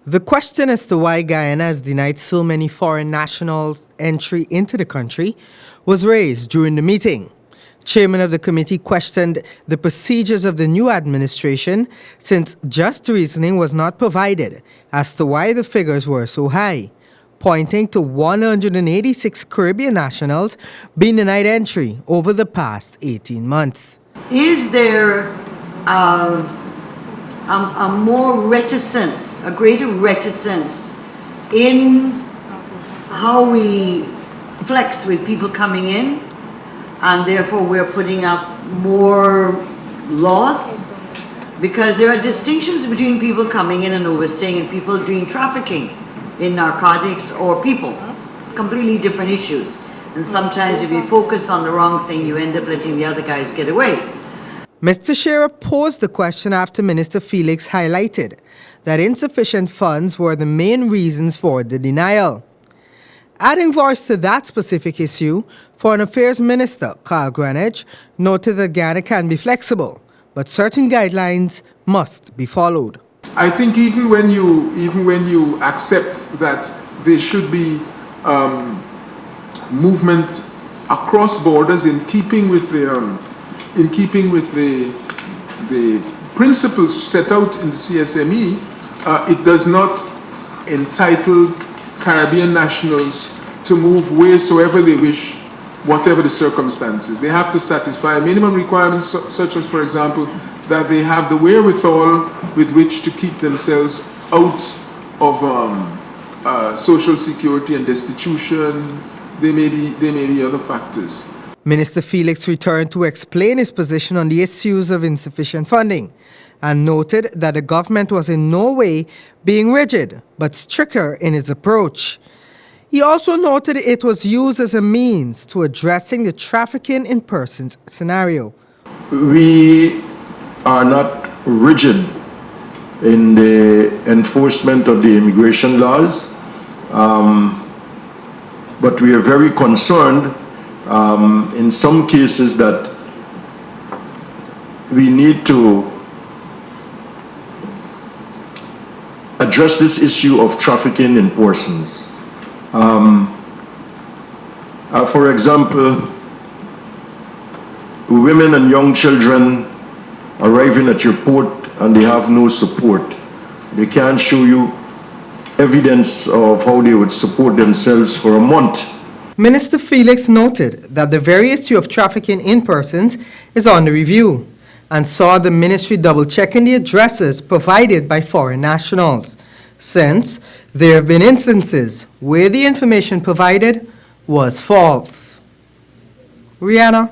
The question as to why Guyana has denied so many foreign nationals entry into the country was raised during the meeting. Chairman of the committee questioned the procedures of the new administration since just reasoning was not provided as to why the figures were so high, pointing to 186 Caribbean nationals being denied entry over the past 18 months. Is there a more reticence, a greater reticence in how we flex with people coming in, and therefore we're putting up more laws? Because there are distinctions between people coming in and overstaying and people doing trafficking in narcotics or people. Completely different issues. And sometimes if you focus on the wrong thing, you end up letting the other guys get away. Mr. Texeira posed the question after Minister Felix highlighted that insufficient funds were the main reasons for the denial. Adding voice to that specific issue, Foreign Affairs Minister Greenidge noted that Guyana can be flexible, but certain guidelines must be followed. I think even when you accept that there should be movement across borders in keeping with the principles set out in the CSME, it does not entitle Caribbean nationals to move wheresoever they wish, whatever the circumstances. They have to satisfy minimum requirements such as, for example, that they have the wherewithal with which to keep themselves out of social security and destitution. There may be other factors. Minister Felix returned to explain his position on the issues of insufficient funding and noted that the government was in no way being rigid, but stricter in its approach. He also noted it was used as a means to addressing the trafficking in persons scenario. We are not rigid in the enforcement of the immigration laws, but we are very concerned in some cases that we need to address this issue of trafficking in persons. For example, women and young children arriving at your port and they have no support. They can't show you evidence of how they would support themselves for a month. Minister Felix noted that the very issue of trafficking in persons is under review and saw the ministry double-checking the addresses provided by foreign nationals, since there have been instances where the information provided was false. Rihanna.